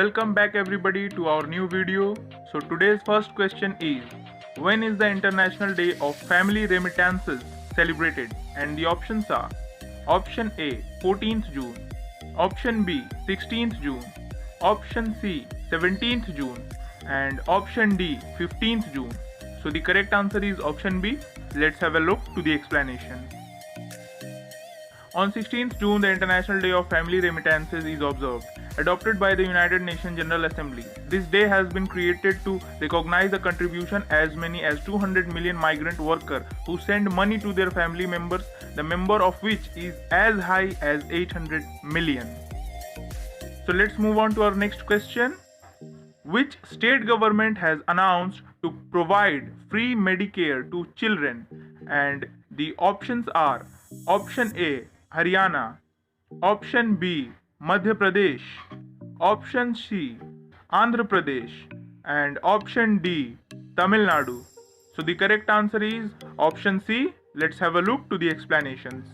welcome back everybody to our new video. So today's first question is, when is the International Day of Family Remittances celebrated? And the options are option A 14th June, option B 16th June, option C 17th June, and option D 15th June. So the correct answer is option B. Let's have a look to the explanation. On 16th June, the International Day of Family Remittances is observed, adopted by the United Nations General Assembly. This day has been created to recognize the contribution as many as 200 million migrant workers who send money to their family members, the number of which is as high as 800 million. So let's move on to our next question. Which state government has announced to provide free Medicare to children? And the options are option A Haryana, option B Madhya Pradesh, option C Andhra Pradesh, and option D Tamil Nadu. So the correct answer is option C. Let's have a look to the explanations.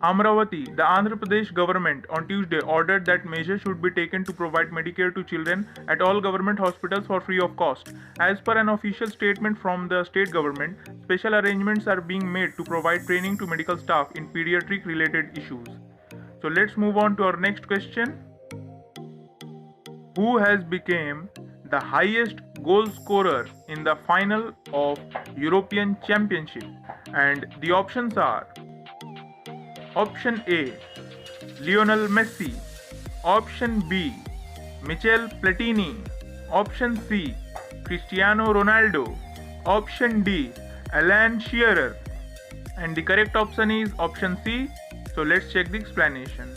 Amravati, the Andhra Pradesh government on Tuesday ordered that measures should be taken to provide Medicare to children at all government hospitals for free of cost. As per an official statement from the state government, special arrangements are being made to provide training to medical staff in pediatric related issues. So let's move on to our next question. Who has become the highest goal scorer in the final of European Championship? And the options are option A Lionel Messi, option B Michel Platini, option C Cristiano Ronaldo, option D Alan Shearer, and the correct option is option C. So let's check the explanation.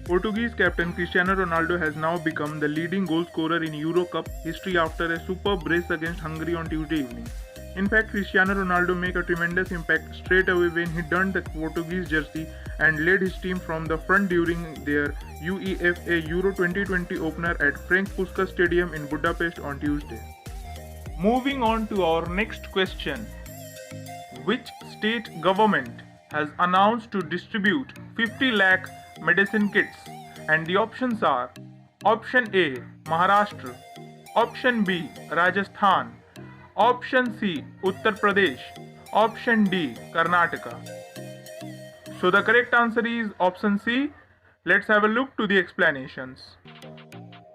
Portuguese captain Cristiano Ronaldo has now become the leading goal scorer in Euro Cup history after a superb race against Hungary on Tuesday evening. In fact, Cristiano Ronaldo made a tremendous impact straight away when he donned the Portuguese jersey and led his team from the front during their UEFA Euro 2020 opener at Frank Puskas Stadium in Budapest on Tuesday. Moving on to our next question. Which state government has announced to distribute 50 lakh medicine kits? And the options are option A Maharashtra, option B Rajasthan, option C Uttar Pradesh, option D Karnataka. So the correct answer is option C. Let's have a look to the explanations.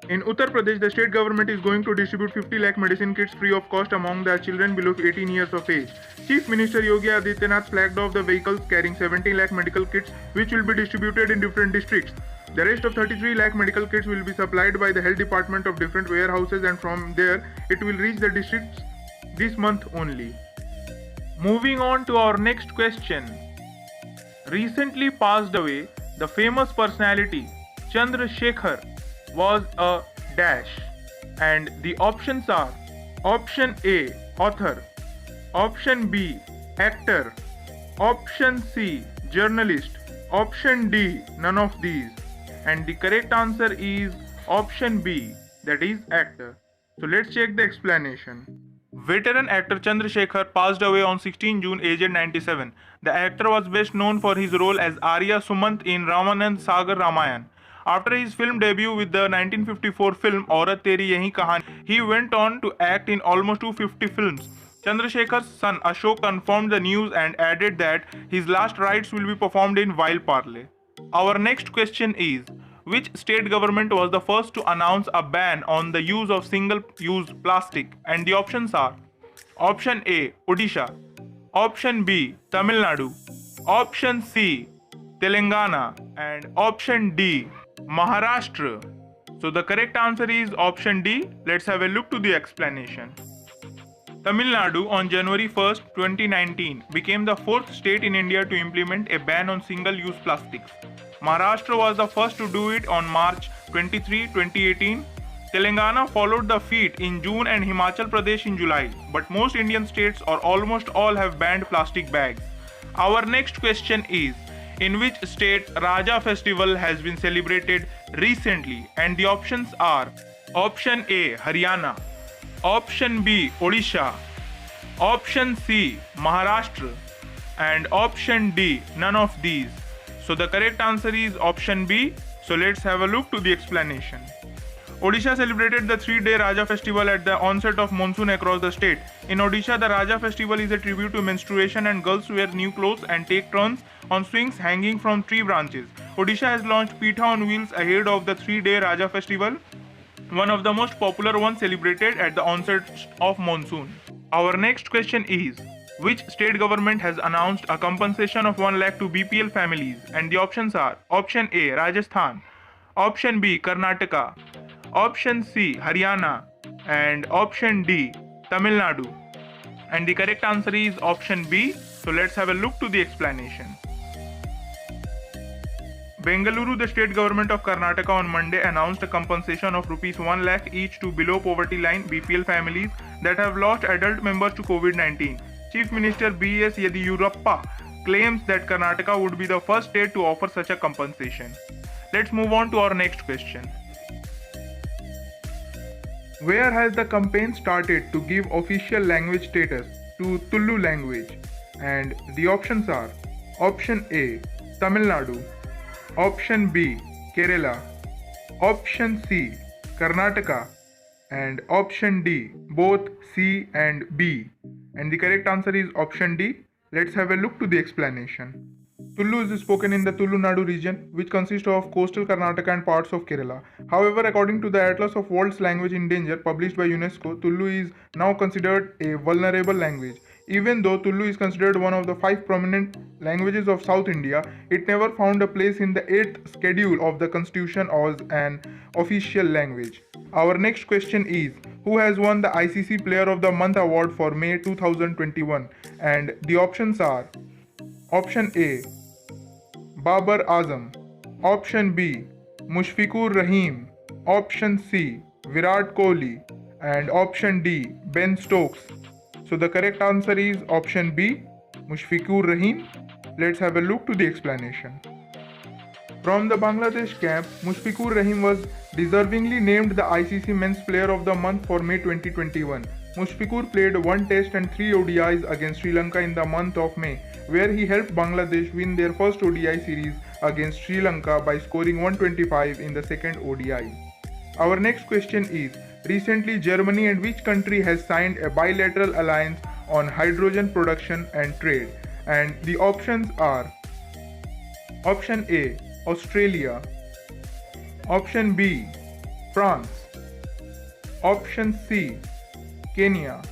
In Uttar Pradesh, the state government is going to distribute 50 lakh medicine kits free of cost among the children below 18 years of age. Chief Minister Yogi Adityanath flagged off the vehicles carrying 17 lakh medical kits, which will be distributed in different districts. The rest of 33 lakh medical kits will be supplied by the health department of different warehouses, and from there it will reach the districts this month only. Moving on to our next question. Recently passed away, the famous personality Chandra Shekhar was a dash, and the options are option A author, option B actor, option C journalist, option D none of these, and the correct answer is option B, that is actor. So let's check the explanation. Veteran actor Chandra Shekhar passed away on 16 June aged 97. The actor was best known for his role as Arya Sumant in Ramanand Sagar Ramayan. After his film debut with the 1954 film Aurat Teri Yahi Kahani, he went on to act in almost 250 films. Chandrasekhar's son Ashok confirmed the news and added that his last rites will be performed in Wild Parle. Our next question is, which state government was the first to announce a ban on the use of single-use plastic? And the options are option A Odisha, option B Tamil Nadu, option C Telangana, and option D Maharashtra. So the correct answer is option D. Let's have a look to the explanation. Tamil Nadu on January 1st, 2019 became the fourth state in India to implement a ban on single-use plastics. Maharashtra was the first to do it on March 23, 2018. Telangana followed the feat in June and Himachal Pradesh in July, but most Indian states or almost all have banned plastic bags. Our next question is, in which state Raja festival has been celebrated recently? And the options are option A Haryana, option B Odisha, option C Maharashtra, and option D none of these. So the correct answer is option B. So let's have a look to the explanation. Odisha celebrated the 3-day Raja festival at the onset of monsoon across the state. In Odisha, the Raja festival is a tribute to menstruation, and girls wear new clothes and take turns on swings hanging from tree branches. Odisha has launched Pitha on wheels ahead of the 3-day Raja festival, one of the most popular ones celebrated at the onset of monsoon. Our next question is, which state government has announced a compensation of 1 lakh to BPL families? And the options are option A Rajasthan, option B Karnataka, option C Haryana, and option D Tamil Nadu. And the correct answer is option B. So let's have a look to the explanation. Bengaluru, the state government of Karnataka on Monday announced a compensation of rupees 1 lakh each to below poverty line BPL families that have lost adult members to COVID-19. Chief Minister B.S. Yediyurappa claims that Karnataka would be the first state to offer such a compensation. Let's move on to our next question. Where has the campaign started to give official language status to Tulu language? And the options are option A Tamil Nadu, option B Kerala, option C Karnataka, and option D both C and B. And the correct answer is option D. Let's have a look to the explanation. Tulu is spoken in the Tulu Nadu region, which consists of coastal Karnataka and parts of Kerala. However, according to the Atlas of World's Language in Danger published by UNESCO, Tulu is now considered a vulnerable language. Even though Tulu is considered one of the 5 prominent languages of South India, it never found a place in the 8th schedule of the Constitution as an official language. Our next question is, who has won the ICC Player of the Month award for May 2021? And the options are option A Babar Azam, option B Mushfiqur Rahim, option C Virat Kohli, and option D Ben Stokes. So the correct answer is option B Mushfiqur Rahim. Let's have a look to the explanation. From the Bangladesh camp, Mushfiqur Rahim was deservingly named the ICC Men's Player of the Month for May 2021. Mushfiqur played 1 test and 3 ODIs against Sri Lanka in the month of May, where he helped Bangladesh win their first ODI series against Sri Lanka by scoring 125 in the second ODI. Our next question is, recently Germany and which country has signed a bilateral alliance on hydrogen production and trade? And the options are option A Australia, option B France, option C Kenya,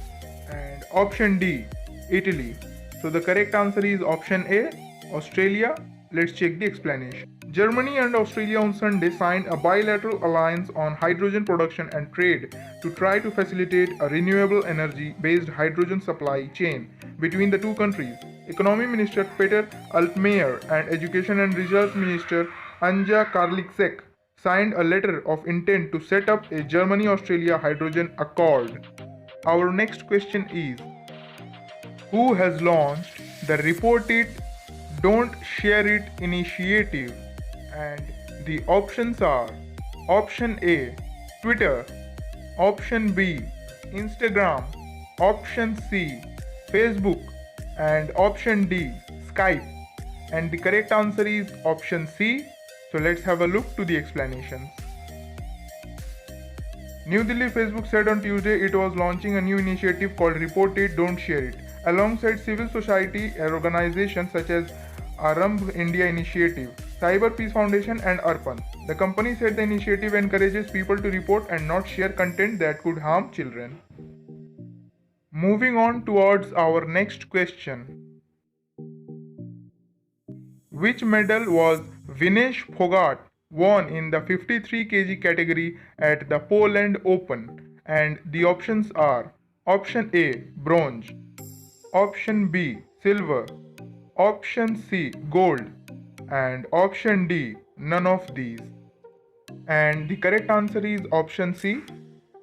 and option D Italy. So the correct answer is option A Australia. Let's check the explanation. Germany and Australia on Sunday signed a bilateral alliance on hydrogen production and trade to try to facilitate a renewable energy based hydrogen supply chain between the two countries. Economy Minister Peter Altmaier and Education and Research Minister Anja Karliczek signed a letter of intent to set up a Germany-Australia hydrogen accord. Our next question is, who has launched the Report It, Don't Share It initiative? And the options are option A Twitter, option B Instagram, option C Facebook, and option D Skype. And the correct answer is option C. So let's have a look to the explanations. New Delhi Facebook said on Tuesday it was launching a new initiative called Report It, Don't Share It, alongside civil society organizations such as Arambh India Initiative, Cyber Peace Foundation, and Arpan. The company said the initiative encourages people to report and not share content that could harm children. Moving on towards our next question. Which medal was Vinesh Phogat won in the 53 kg category at the Poland Open? And the options are option A bronze, option B silver, option C gold, and option D none of these. And the correct answer is option C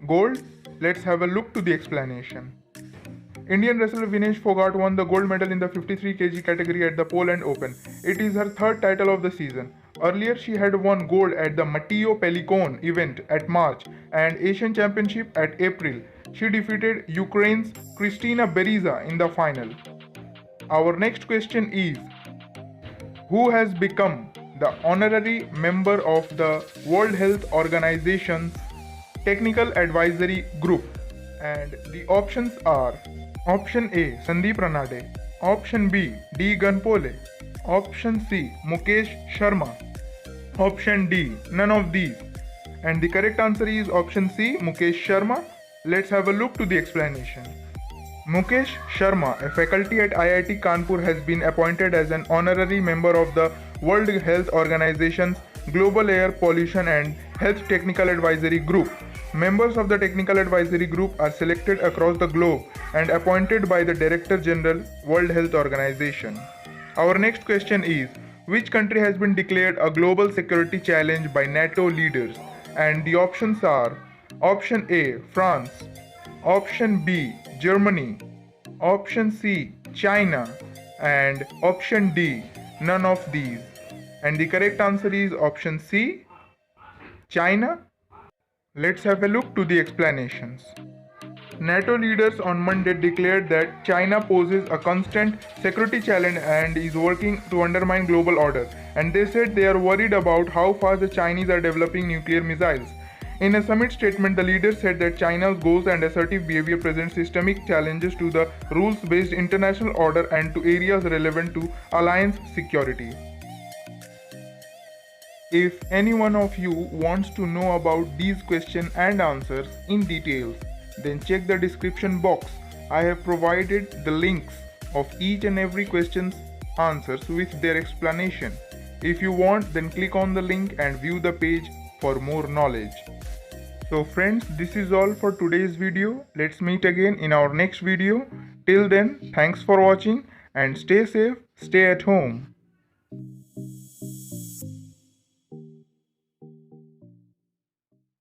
gold. Let's have a look to the explanation. Indian wrestler Vinesh Phogat won the gold medal in the 53 kg category at the Poland Open. It is her third title of the season. Earlier, she had won gold at the Matteo Pellicone event at March and Asian Championship at April. She defeated Ukraine's Kristina Beriza in the final. Our next question is, who has become the honorary member of the World Health Organization's Technical Advisory Group. And the options are option A Sandeep Ranade, option B D Ganpole, option C Mukesh Sharma, option D none of these. And the correct answer is option C Mukesh Sharma. Let's have a look to the explanation. Mukesh Sharma, a faculty at IIT Kanpur, has been appointed as an honorary member of the World Health Organization's Global Air Pollution and Health Technical Advisory Group. Members of the Technical Advisory Group are selected across the globe and appointed by the Director General, World Health Organization. Our next question is, which country has been declared a global security challenge by NATO leaders? And the options are option A France, option B Germany, option C China, and option D none of these. And the correct answer is option C China. Let's have a look to the explanations. NATO leaders on Monday declared that China poses a constant security challenge and is working to undermine global order. And they said they are worried about how fast the Chinese are developing nuclear missiles. In a summit statement, the leaders said that China's goals and assertive behavior present systemic challenges to the rules-based international order and to areas relevant to alliance security. If any one of you wants to know about these questions and answers in details, then check the description box. I have provided the links of each and every question's answers with their explanation. If you want, then click on the link and view the page for more knowledge. So friends, this is all for today's video. Let's meet again in our next video. Till then, thanks for watching and stay safe, stay at home.